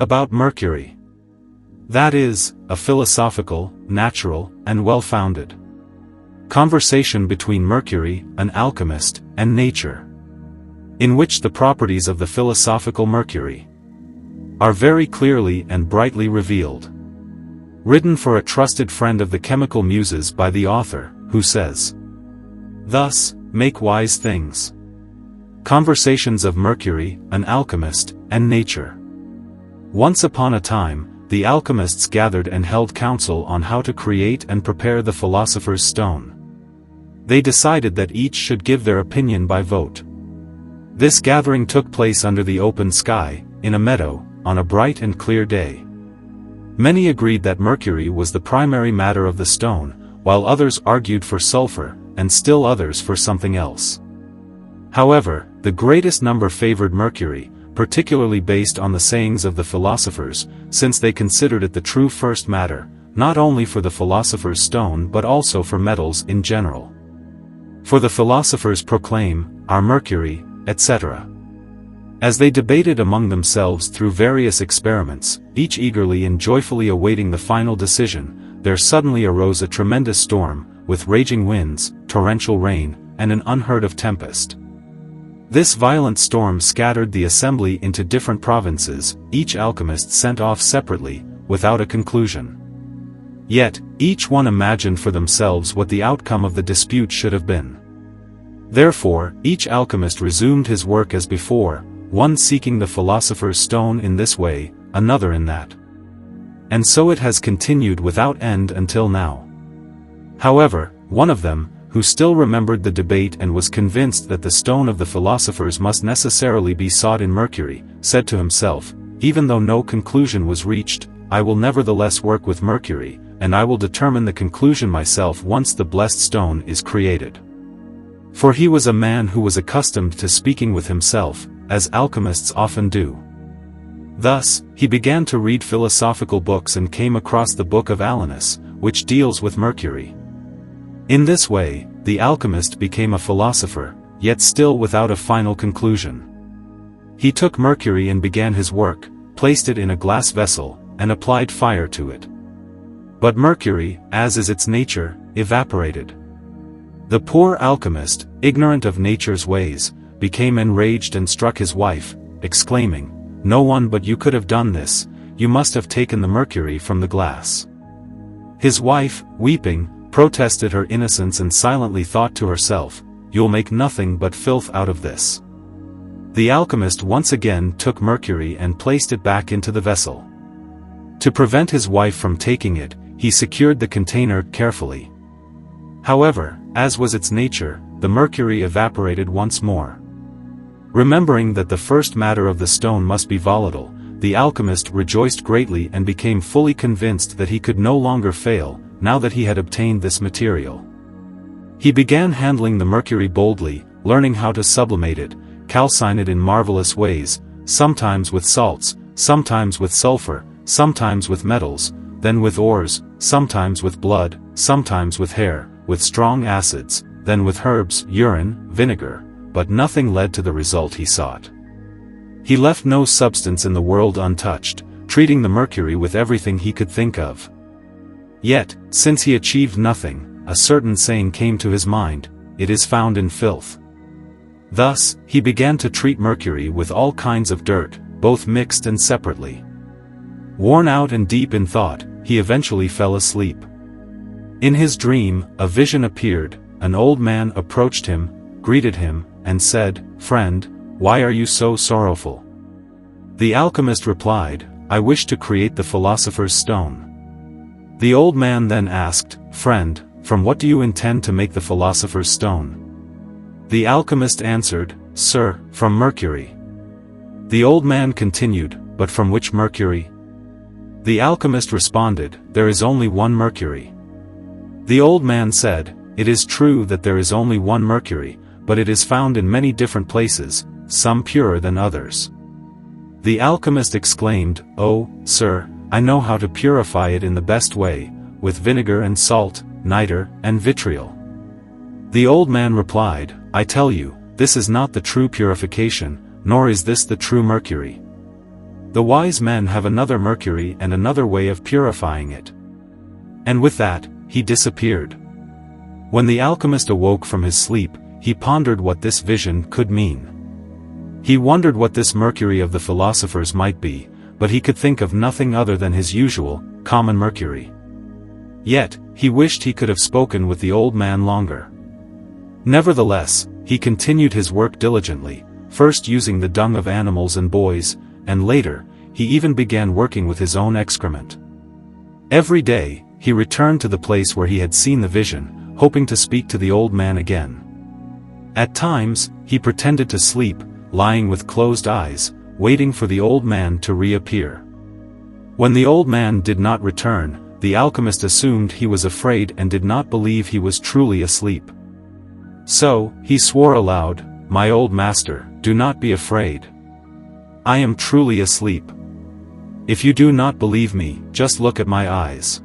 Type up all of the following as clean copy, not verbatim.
About Mercury. That is, a philosophical, natural, and well-founded conversation between Mercury, an alchemist, and nature, in which the properties of the philosophical Mercury are very clearly and brightly revealed. Written for a trusted friend of the chemical muses by the author, who says, "Thus, make wise things." Conversations of Mercury, an alchemist, and nature. Once upon a time, the alchemists gathered and held council on how to create and prepare the Philosopher's Stone. They decided that each should give their opinion by vote. This gathering took place under the open sky, in a meadow, on a bright and clear day. Many agreed that Mercury was the primary matter of the stone, while others argued for sulfur, and still others for something else. However, the greatest number favored Mercury, particularly based on the sayings of the philosophers, since they considered it the true first matter, not only for the Philosopher's Stone but also for metals in general. For the philosophers proclaim, "Our Mercury," etc. As they debated among themselves through various experiments, each eagerly and joyfully awaiting the final decision, there suddenly arose a tremendous storm, with raging winds, torrential rain, and an unheard-of tempest. This violent storm scattered the assembly into different provinces, each alchemist sent off separately, without a conclusion. Yet, each one imagined for themselves what the outcome of the dispute should have been. Therefore, each alchemist resumed his work as before, one seeking the Philosopher's Stone in this way, another in that. And so it has continued without end until now. However, one of them, who still remembered the debate and was convinced that the stone of the philosophers must necessarily be sought in Mercury, said to himself, "Even though no conclusion was reached, I will nevertheless work with Mercury, and I will determine the conclusion myself once the blessed stone is created." For he was a man who was accustomed to speaking with himself, as alchemists often do. Thus, he began to read philosophical books and came across the book of Alchemist, which deals with Mercury. In this way, the alchemist became a philosopher, yet still without a final conclusion. He took Mercury and began his work, placed it in a glass vessel, and applied fire to it. But Mercury, as is its nature, evaporated. The poor alchemist, ignorant of nature's ways, became enraged and struck his wife, exclaiming, "No one but you could have done this, you must have taken the mercury from the glass." His wife, weeping, protested her innocence and silently thought to herself, "You'll make nothing but filth out of this." The alchemist once again took mercury and placed it back into the vessel. To prevent his wife from taking it, he secured the container carefully. However, as was its nature, the mercury evaporated once more. Remembering that the first matter of the stone must be volatile, the alchemist rejoiced greatly and became fully convinced that he could no longer fail, now that he had obtained this material. He began handling the mercury boldly, learning how to sublimate it, calcine it in marvelous ways, sometimes with salts, sometimes with sulfur, sometimes with metals, then with ores, sometimes with blood, sometimes with hair, with strong acids, then with herbs, urine, vinegar, but nothing led to the result he sought. He left no substance in the world untouched, treating the mercury with everything he could think of. Yet, since he achieved nothing, a certain saying came to his mind, "It is found in filth." Thus, he began to treat mercury with all kinds of dirt, both mixed and separately. Worn out and deep in thought, he eventually fell asleep. In his dream, a vision appeared, an old man approached him, greeted him, and said, "Friend, why are you so sorrowful?" The alchemist replied, "I wish to create the Philosopher's Stone." The old man then asked, "Friend, from what do you intend to make the Philosopher's Stone?" The alchemist answered, "Sir, from mercury." The old man continued, "But from which mercury?" The alchemist responded, "There is only one mercury." The old man said, "It is true that there is only one mercury, but it is found in many different places, some purer than others." The alchemist exclaimed, "Oh, sir, I know how to purify it in the best way, with vinegar and salt, niter, and vitriol." The old man replied, "I tell you, this is not the true purification, nor is this the true mercury. The wise men have another Mercury and another way of purifying it." And with that, he disappeared. When the alchemist awoke from his sleep, he pondered what this vision could mean. He wondered what this Mercury of the philosophers might be, but he could think of nothing other than his usual, common Mercury. Yet, he wished he could have spoken with the old man longer. Nevertheless, he continued his work diligently, first using the dung of animals and boys, and later, he even began working with his own excrement. Every day, he returned to the place where he had seen the vision, hoping to speak to the old man again. At times, he pretended to sleep, lying with closed eyes, waiting for the old man to reappear. When the old man did not return, the alchemist assumed he was afraid and did not believe he was truly asleep. So, he swore aloud, "My old master, do not be afraid. I am truly asleep. If you do not believe me, just look at my eyes."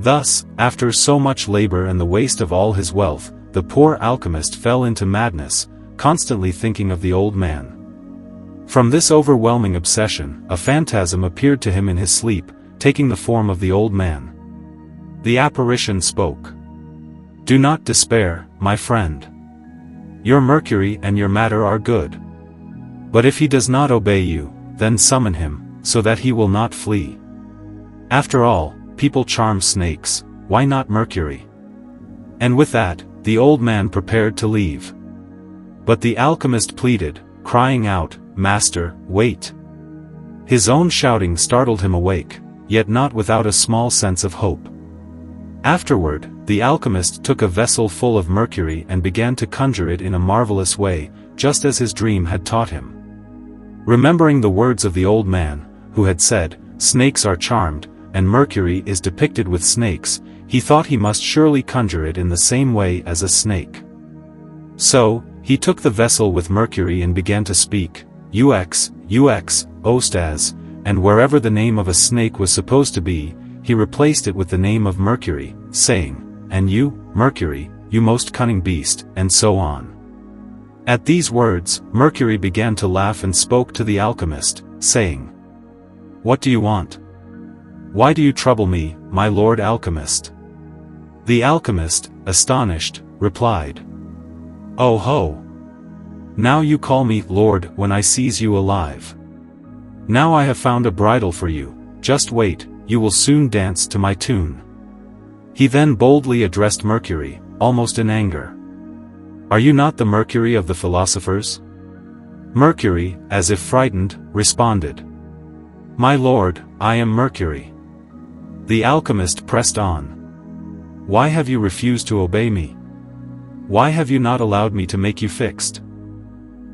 Thus, after so much labor and the waste of all his wealth, the poor alchemist fell into madness, constantly thinking of the old man. From this overwhelming obsession, a phantasm appeared to him in his sleep, taking the form of the old man. The apparition spoke. "Do not despair, my friend. Your Mercury and your matter are good. But if he does not obey you, then summon him, so that he will not flee. After all, people charm snakes, why not Mercury?" And with that, the old man prepared to leave. But the alchemist pleaded, crying out, "Master, wait." His own shouting startled him awake, yet not without a small sense of hope. Afterward, the alchemist took a vessel full of mercury and began to conjure it in a marvelous way, just as his dream had taught him. Remembering the words of the old man, who had said, "Snakes are charmed, and Mercury is depicted with snakes," he thought he must surely conjure it in the same way as a snake. So, he took the vessel with Mercury and began to speak, "Ux, Ostaz," and wherever the name of a snake was supposed to be, he replaced it with the name of Mercury, saying, "And you, Mercury, you most cunning beast," and so on. At these words, Mercury began to laugh and spoke to the alchemist, saying, "What do you want? Why do you trouble me, my lord alchemist?" The alchemist, astonished, replied, "Oh ho! Now you call me Lord when I seize you alive. Now I have found a bridle for you, just wait, you will soon dance to my tune." He then boldly addressed Mercury, almost in anger. "Are you not the Mercury of the philosophers?" Mercury, as if frightened, responded, "My lord, I am Mercury." The alchemist pressed on. "Why have you refused to obey me? Why have you not allowed me to make you fixed?"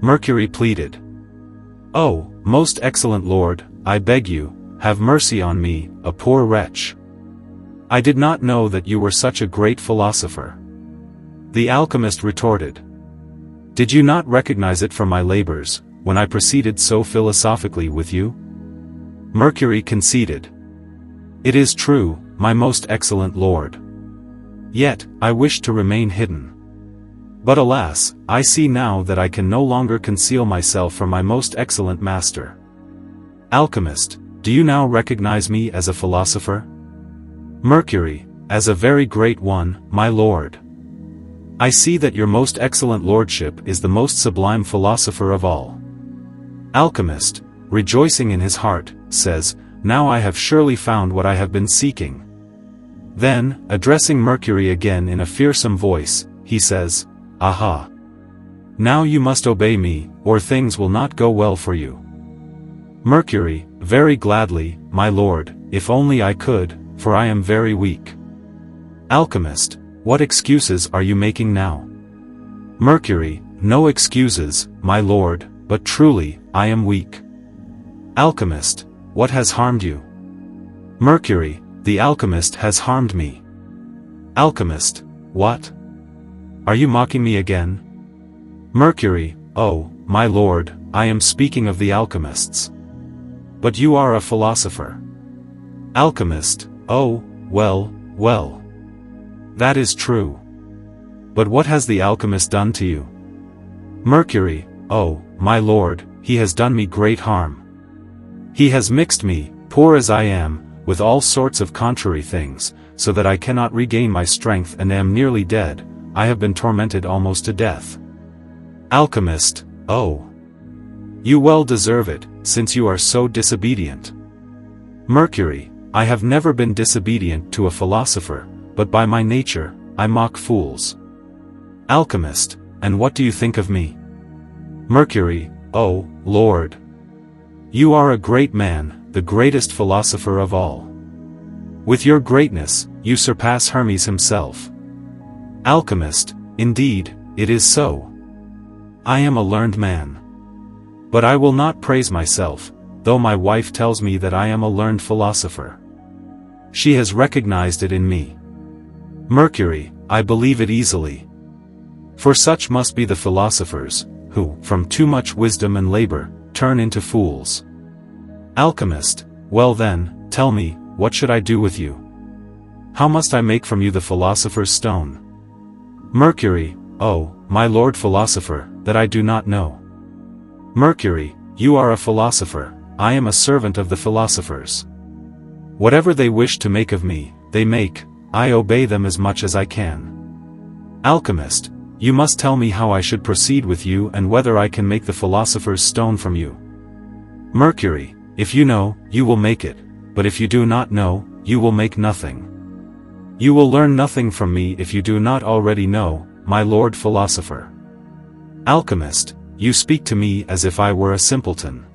Mercury pleaded. "Oh, most excellent lord, I beg you, have mercy on me, a poor wretch. I did not know that you were such a great philosopher." The alchemist retorted, "Did you not recognize it from my labors, when I proceeded so philosophically with you?" Mercury conceded, "It is true, my most excellent lord. Yet, I wish to remain hidden. But alas, I see now that I can no longer conceal myself from my most excellent master. Alchemist, do you now recognize me as a philosopher?" Mercury, "As a very great one, my lord. I see that your most excellent lordship is the most sublime philosopher of all." Alchemist, rejoicing in his heart, says, "Now I have surely found what I have been seeking." Then, addressing Mercury again in a fearsome voice, he says, "Aha! Now you must obey me, or things will not go well for you." Mercury, "Very gladly, my lord, if only I could, for I am very weak." Alchemist, "What excuses are you making now?" Mercury, "No excuses, my lord, but truly, I am weak." Alchemist, "What has harmed you?" Mercury, "The alchemist has harmed me." Alchemist, "What? Are you mocking me again?" Mercury, "Oh, my lord, I am speaking of the alchemists. But you are a philosopher." Alchemist, "Oh, well, well. That is true. But what has the alchemist done to you?" Mercury, "Oh, my lord, he has done me great harm. He has mixed me, poor as I am, with all sorts of contrary things, so that I cannot regain my strength and am nearly dead. I have been tormented almost to death. Alchemist, oh! You well deserve it, since you are so disobedient. Mercury, I have never been disobedient to a philosopher, but by my nature, I mock fools. Alchemist, and what do you think of me? Mercury, oh, Lord! You are a great man, the greatest philosopher of all. With your greatness, you surpass Hermes himself. Alchemist, indeed, it is so. I am a learned man. But I will not praise myself, though my wife tells me that I am a learned philosopher. She has recognized it in me. Mercury, I believe it easily. For such must be the philosophers, who, from too much wisdom and labor, turn into fools. Alchemist, well then, tell me, what should I do with you? How must I make from you the Philosopher's Stone? Mercury, oh, my lord philosopher, that I do not know. Mercury, you are a philosopher, I am a servant of the philosophers. Whatever they wish to make of me, they make, I obey them as much as I can. Alchemist, you must tell me how I should proceed with you and whether I can make the Philosopher's Stone from you. Mercury, if you know, you will make it, but if you do not know, you will make nothing. You will learn nothing from me if you do not already know, my lord philosopher. Alchemist, you speak to me as if I were a simpleton.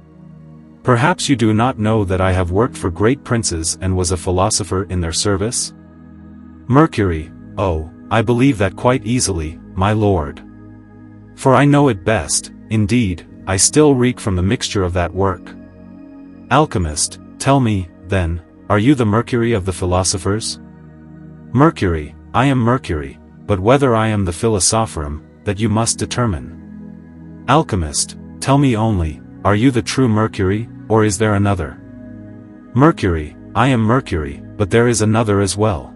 Perhaps you do not know that I have worked for great princes and was a philosopher in their service? Mercury, oh, I believe that quite easily, my lord. For I know it best, indeed, I still reek from the mixture of that work. Alchemist, tell me, then, are you the Mercury of the philosophers? Mercury, I am Mercury, but whether I am the philosopherum, that you must determine. Alchemist, tell me only, are you the true Mercury, or is there another? Mercury, I am Mercury, but there is another as well.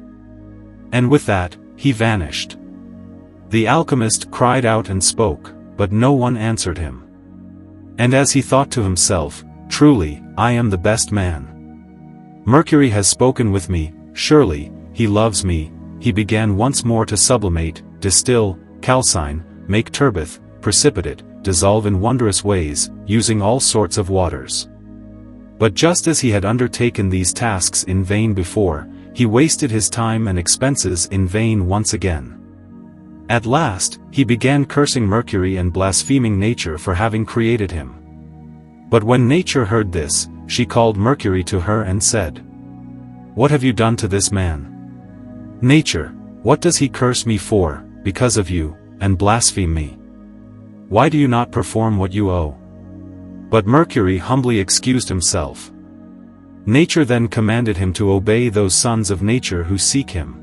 And with that, he vanished. The alchemist cried out and spoke, but no one answered him. And as he thought to himself, truly, I am the best man. Mercury has spoken with me, surely, he loves me. He began once more to sublimate, distill, calcine, make turbid, precipitate, dissolve in wondrous ways, using all sorts of waters. But just as he had undertaken these tasks in vain before, he wasted his time and expenses in vain once again. At last, he began cursing Mercury and blaspheming nature for having created him. But when nature heard this, she called Mercury to her and said, "What have you done to this man? Nature, what does he curse me for, because of you, and blaspheme me? Why do you not perform what you owe?" But Mercury humbly excused himself. Nature then commanded him to obey those sons of nature who seek him.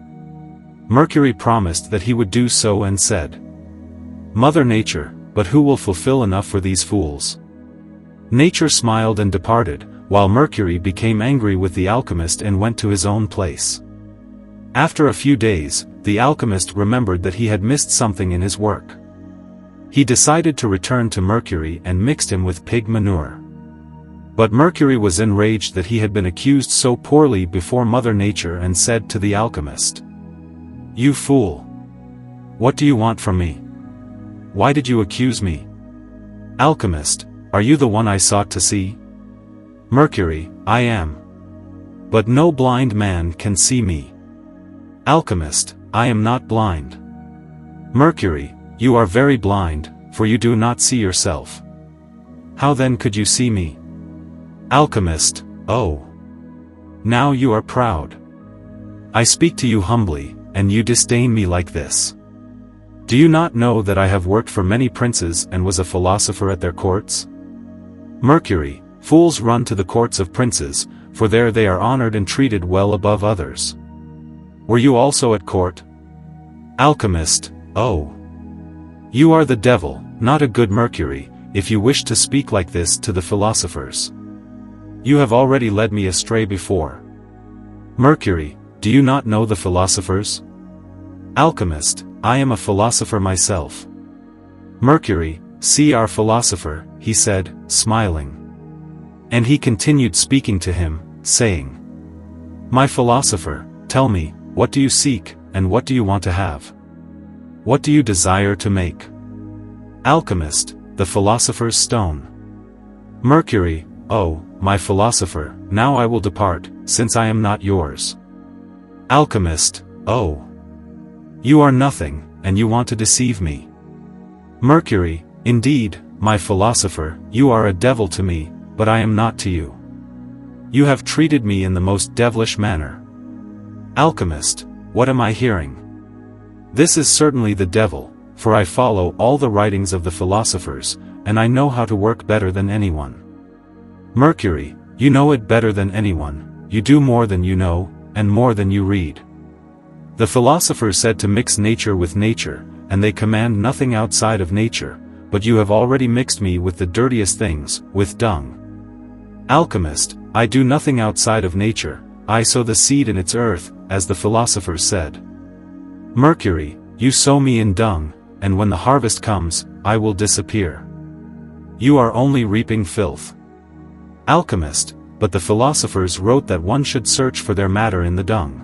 Mercury promised that he would do so and said, "Mother Nature, but who will fulfill enough for these fools?" Nature smiled and departed, while Mercury became angry with the alchemist and went to his own place. After a few days, the alchemist remembered that he had missed something in his work. He decided to return to Mercury and mixed him with pig manure. But Mercury was enraged that he had been accused so poorly before Mother Nature and said to the alchemist, "You fool! What do you want from me? Why did you accuse me? Alchemist, are you the one I sought to see?" Mercury, I am. But no blind man can see me. Alchemist, I am not blind. Mercury, you are very blind, for you do not see yourself. How then could you see me? Alchemist, oh! Now you are proud. I speak to you humbly, and you disdain me like this. Do you not know that I have worked for many princes and was a philosopher at their courts? Mercury, fools run to the courts of princes, for there they are honored and treated well above others. Were you also at court? Alchemist, oh! You are the devil, not a good Mercury, if you wish to speak like this to the philosophers. You have already led me astray before. Mercury, do you not know the philosophers? Alchemist, I am a philosopher myself. Mercury, see our philosopher, he said, smiling. And he continued speaking to him, saying, "My philosopher, tell me, what do you seek, and what do you want to have? What do you desire to make?" Alchemist, the Philosopher's Stone. Mercury, "Oh, my philosopher, now I will depart, since I am not yours." Alchemist, "Oh, you are nothing, and you want to deceive me." Mercury, "Indeed, my philosopher, you are a devil to me, but I am not to you. You have treated me in the most devilish manner." Alchemist, "What am I hearing? This is certainly the devil, for I follow all the writings of the philosophers, and I know how to work better than anyone." Mercury, "You know it better than anyone, you do more than you know, and more than you read. The philosophers said to mix nature with nature, and they command nothing outside of nature, but you have already mixed me with the dirtiest things, with dung." Alchemist, "I do nothing outside of nature, I sow the seed in its earth, as the philosophers said." Mercury, "You sow me in dung, and when the harvest comes, I will disappear. You are only reaping filth." Alchemist, "But the philosophers wrote that one should search for their matter in the dung."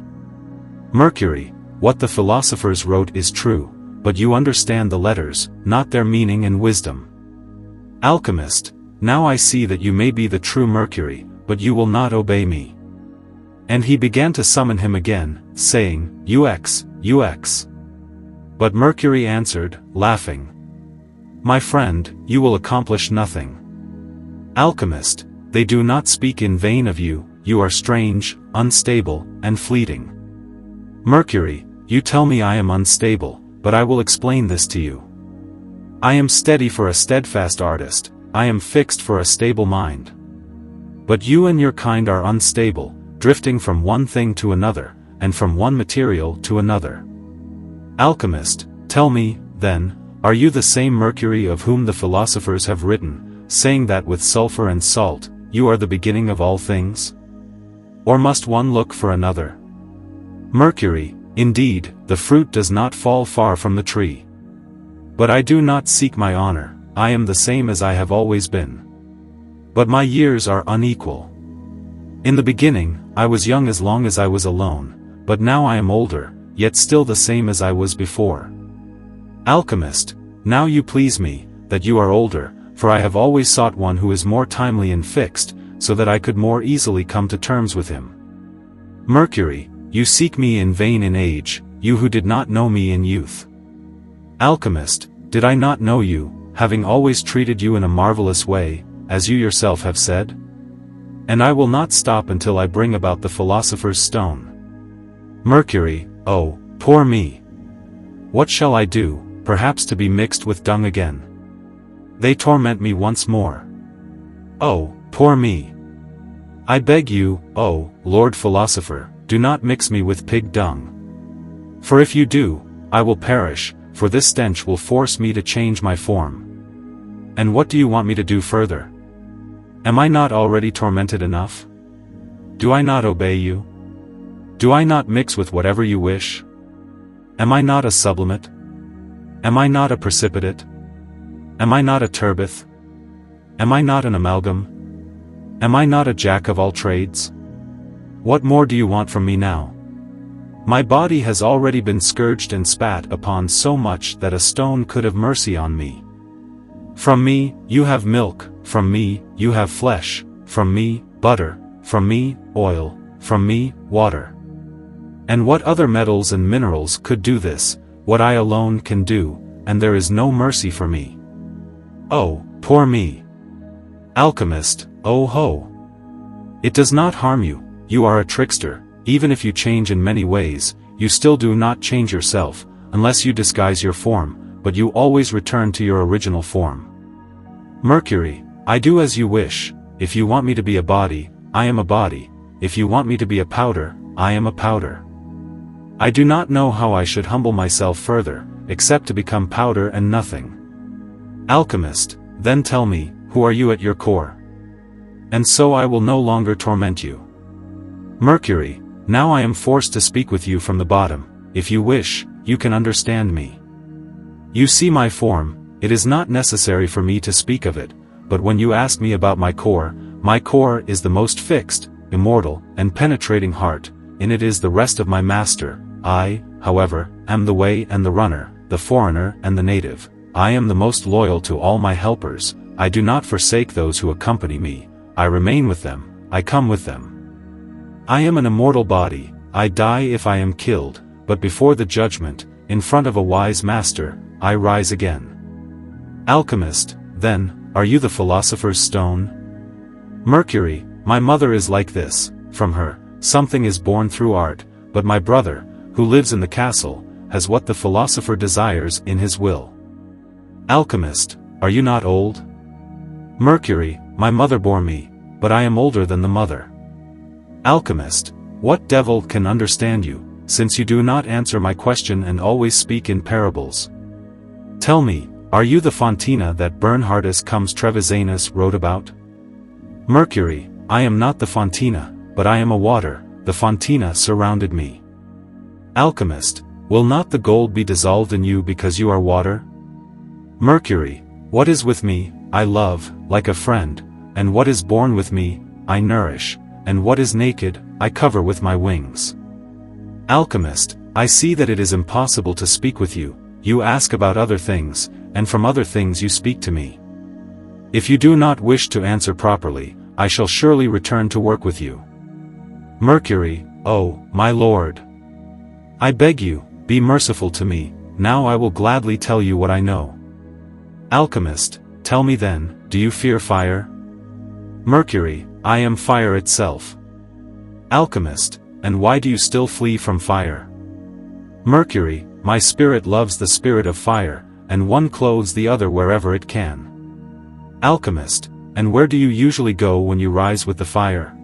Mercury, "What the philosophers wrote is true, but you understand the letters, not their meaning and wisdom." Alchemist, "Now I see that you may be the true Mercury, but you will not obey me." And he began to summon him again, saying, "UX, UX." But Mercury answered, laughing, "My friend, you will accomplish nothing." Alchemist, "They do not speak in vain of you, you are strange, unstable, and fleeting." Mercury, "You tell me I am unstable, but I will explain this to you. I am steady for a steadfast artist, I am fixed for a stable mind. But you and your kind are unstable, drifting from one thing to another, and from one material to another." Alchemist, "Tell me, then, are you the same Mercury of whom the philosophers have written, saying that with sulfur and salt, you are the beginning of all things? Or must one look for another?" Mercury, "Indeed, the fruit does not fall far from the tree. But I do not seek my honor, I am the same as I have always been. But my years are unequal. In the beginning, I was young as long as I was alone, but now I am older, yet still the same as I was before." Alchemist, "Now you please me, that you are older, for I have always sought one who is more timely and fixed, so that I could more easily come to terms with him." Mercury, "You seek me in vain in age, you who did not know me in youth." Alchemist, "Did I not know you, having always treated you in a marvelous way, as you yourself have said? And I will not stop until I bring about the Philosopher's Stone." Mercury, "Oh, poor me! What shall I do, perhaps to be mixed with dung again? They torment me once more. Oh, poor me! I beg you, oh, Lord Philosopher, do not mix me with pig dung. For if you do, I will perish, for this stench will force me to change my form. And what do you want me to do further? Am I not already tormented enough? Do I not obey you? Do I not mix with whatever you wish? Am I not a sublimate? Am I not a precipitate? Am I not a turbith? Am I not an amalgam? Am I not a jack of all trades? What more do you want from me now? My body has already been scourged and spat upon so much that a stone could have mercy on me. From me, you have milk, from me, you have flesh, from me, butter, from me, oil, from me, water. And what other metals and minerals could do this, what I alone can do, and there is no mercy for me. Oh, poor me! Alchemist, oh ho! It does not harm you, you are a trickster, even if you change in many ways, you still do not change yourself, unless you disguise your form, but you always return to your original form. Mercury, I do as you wish, if you want me to be a body, I am a body, if you want me to be a powder, I am a powder. I do not know how I should humble myself further, except to become powder and nothing. Alchemist, then tell me, who are you at your core? And so I will no longer torment you. Mercury, now I am forced to speak with you from the bottom, if you wish, you can understand me. You see my form, it is not necessary for me to speak of it, but when you ask me about my core, My core is the most fixed, immortal, and penetrating heart, in it is the rest of my master. I, however, am the way and the runner, the foreigner and the native. I am the most loyal to all my helpers. I do not forsake those who accompany me. I remain with them, I come with them. I am an immortal body, I die if I am killed, but before the judgment, in front of a wise master, I rise again. Alchemist, then, are you the Philosopher's Stone? Mercury, my mother is like this. From her, something is born through art, but my brother, who lives in the castle, has what the philosopher desires in his will. Alchemist, are you not old? Mercury, my mother bore me, but I am older than the mother. Alchemist, what devil can understand you, since you do not answer my question and always speak in parables? Tell me, are you the Fontina that Bernhardus Comes Trevisanus wrote about? Mercury, I am not the Fontina, but I am a water, the Fontina surrounded me. Alchemist, will not the gold be dissolved in you because you are water? Mercury, what is with me, I love, like a friend, and what is born with me, I nourish, and what is naked, I cover with my wings. Alchemist, I see that it is impossible to speak with you. You ask about other things, and from other things you speak to me. If you do not wish to answer properly, I shall surely return to work with you. Mercury, oh, my lord! I beg you, be merciful to me, now I will gladly tell you what I know. Alchemist, tell me then, do you fear fire? Mercury, I am fire itself. Alchemist, and why do you still flee from fire? Mercury, my spirit loves the spirit of fire, and one clothes the other wherever it can. Alchemist, and where do you usually go when you rise with the fire?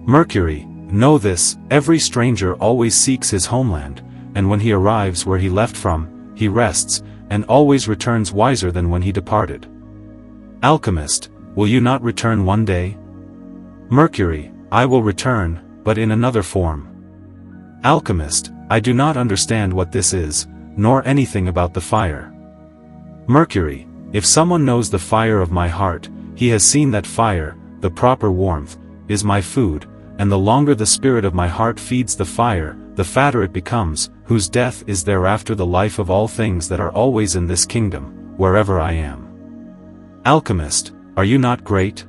Mercury, know this, every stranger always seeks his homeland, and when he arrives where he left from, he rests, and always returns wiser than when he departed. Alchemist, will you not return one day? Mercury, I will return, but in another form. Alchemist, I do not understand what this is, nor anything about the fire. Mercury, if someone knows the fire of my heart, he has seen that fire, the proper warmth, is my food, and the longer the spirit of my heart feeds the fire, the fatter it becomes, whose death is thereafter the life of all things that are always in this kingdom, wherever I am. Alchemist, are you not great?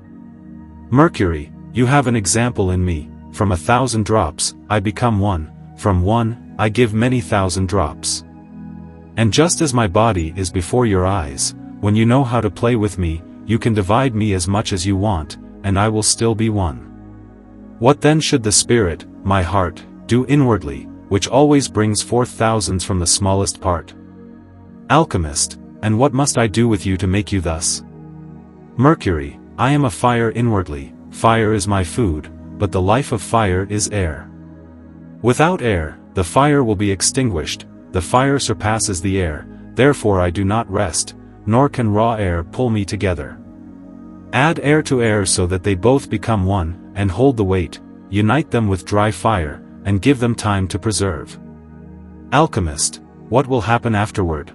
Mercury, you have an example in me. From 1,000 drops, I become one, from one, I give many thousand drops. And just as my body is before your eyes, when you know how to play with me, you can divide me as much as you want, and I will still be one. What then should the spirit, my heart, do inwardly, which always brings forth thousands from the smallest part? Alchemist, and what must I do with you to make you thus? Mercury, I am a fire inwardly, fire is my food, but the life of fire is air. Without air, the fire will be extinguished, the fire surpasses the air, therefore I do not rest, nor can raw air pull me together. Add air to air so that they both become one, and hold the weight, unite them with dry fire, and give them time to preserve. Alchemist, what will happen afterward?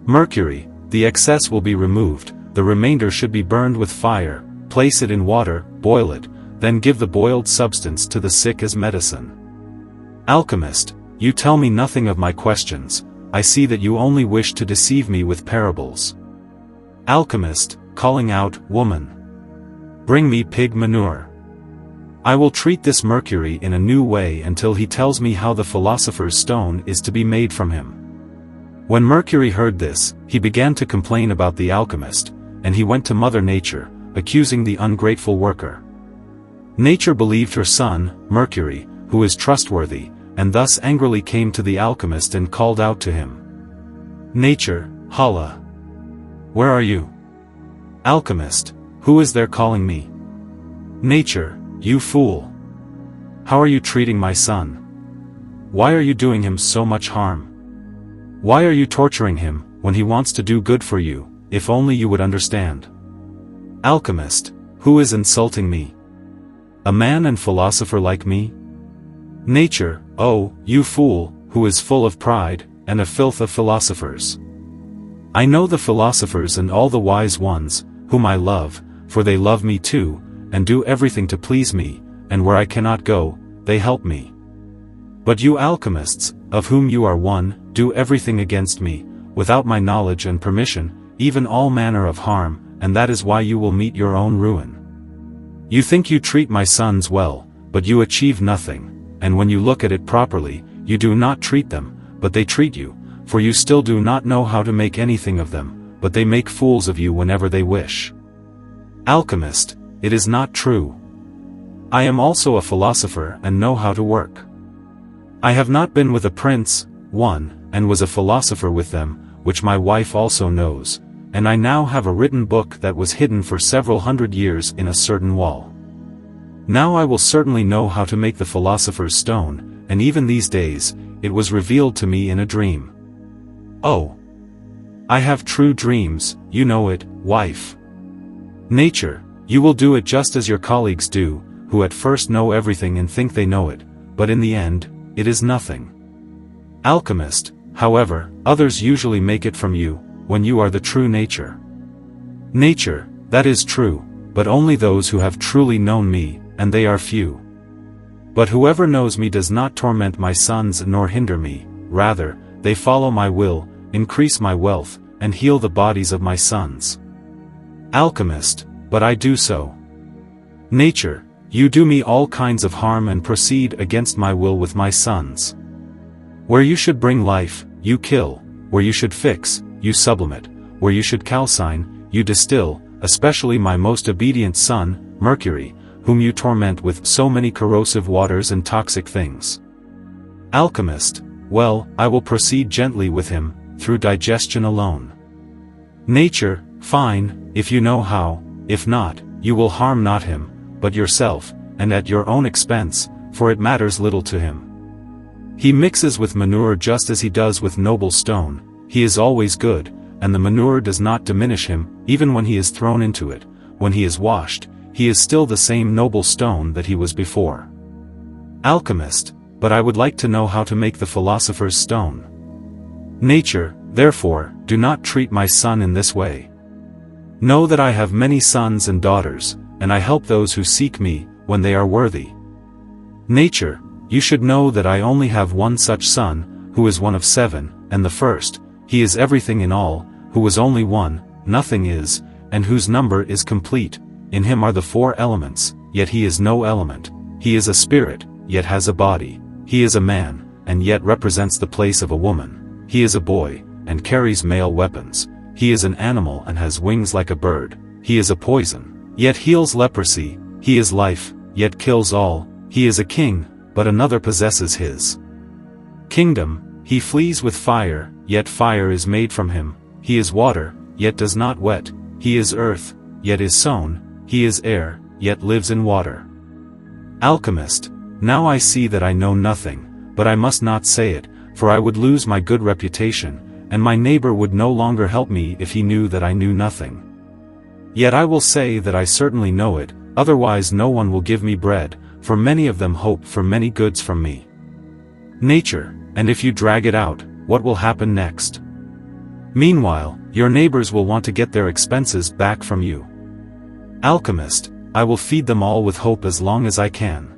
Mercury, the excess will be removed, the remainder should be burned with fire, place it in water, boil it, then give the boiled substance to the sick as medicine. Alchemist, you tell me nothing of my questions, I see that you only wish to deceive me with parables. Alchemist, calling out, woman! Bring me pig manure. I will treat this Mercury in a new way until he tells me how the Philosopher's Stone is to be made from him. When Mercury heard this, he began to complain about the alchemist, and he went to Mother Nature, accusing the ungrateful worker. Nature believed her son, Mercury, who is trustworthy, and thus angrily came to the alchemist and called out to him. Nature, holla! Where are you? Alchemist, who is there calling me? Nature, you fool! How are you treating my son? Why are you doing him so much harm? Why are you torturing him, when he wants to do good for you, if only you would understand? Alchemist, who is insulting me? A man and philosopher like me? Nature, oh, you fool, who is full of pride, and a filth of philosophers. I know the philosophers and all the wise ones, whom I love, for they love me too, and do everything to please me, and where I cannot go, they help me. But you alchemists, of whom you are one, do everything against me, without my knowledge and permission, even all manner of harm, and that is why you will meet your own ruin. You think you treat my sons well, but you achieve nothing, and when you look at it properly, you do not treat them, but they treat you, for you still do not know how to make anything of them, but they make fools of you whenever they wish. Alchemist, it is not true. I am also a philosopher and know how to work. I have not been with a prince, and was a philosopher with them, which my wife also knows, and I now have a written book that was hidden for several hundred years in a certain wall. Now I will certainly know how to make the Philosopher's Stone, and even these days, it was revealed to me in a dream. Oh! I have true dreams, you know it, wife. Nature, you will do it just as your colleagues do, who at first know everything and think they know it, but in the end, it is nothing. Alchemist, however, others usually make it from you, when you are the true nature. Nature, that is true, but only those who have truly known me, and they are few. But whoever knows me does not torment my sons nor hinder me, rather, they follow my will, increase my wealth, and heal the bodies of my sons. Alchemist, but I do so. Nature, you do me all kinds of harm and proceed against my will with my sons. Where you should bring life, you kill, where you should fix, you sublimate, where you should calcine, you distill, especially my most obedient son, Mercury, whom you torment with so many corrosive waters and toxic things. Alchemist, well, I will proceed gently with him, through digestion alone. Nature, fine, if you know how, if not, you will harm not him, but yourself, and at your own expense, for it matters little to him. He mixes with manure just as he does with noble stone, he is always good, and the manure does not diminish him, even when he is thrown into it, when he is washed, he is still the same noble stone that he was before. Alchemist, but I would like to know how to make the Philosopher's Stone. Nature, therefore, do not treat my son in this way. Know that I have many sons and daughters, and I help those who seek me, when they are worthy. Nature, you should know that I only have one such son, who is one of 7, and the first, he is everything in all, who was only one, nothing is, and whose number is complete. In him are the 4 elements, yet he is no element. He is a spirit, yet has a body. He is a man, and yet represents the place of a woman. He is a boy, and carries male weapons. He is an animal and has wings like a bird. He is a poison, yet heals leprosy. He is life, yet kills all. He is a king, but another possesses his kingdom. He flees with fire, yet fire is made from him. He is water, yet does not wet. He is earth, yet is sown. He is air, yet lives in water. Alchemist, now I see that I know nothing, but I must not say it, for I would lose my good reputation, and my neighbor would no longer help me if he knew that I knew nothing. Yet I will say that I certainly know it, otherwise no one will give me bread, for many of them hope for many goods from me. Nature, and if you drag it out, what will happen next? Meanwhile, your neighbors will want to get their expenses back from you. Alchemist, I will feed them all with hope as long as I can.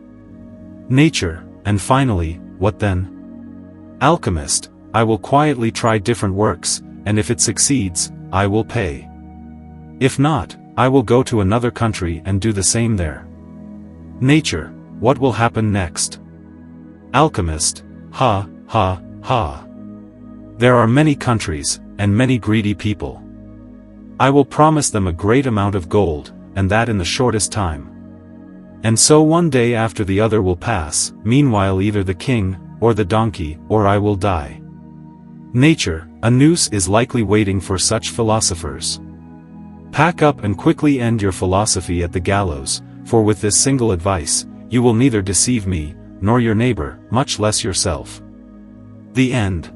Nature, and finally, what then? Alchemist, I will quietly try different works, and if it succeeds, I will pay. If not, I will go to another country and do the same there. Nature, what will happen next? Alchemist, ha, ha, ha. There are many countries, and many greedy people. I will promise them a great amount of gold, and that in the shortest time. And so one day after the other will pass, meanwhile either the king, or the donkey, or I will die. Nature, a noose is likely waiting for such philosophers. Pack up and quickly end your philosophy at the gallows, for with this single advice, you will neither deceive me, nor your neighbor, much less yourself. The end.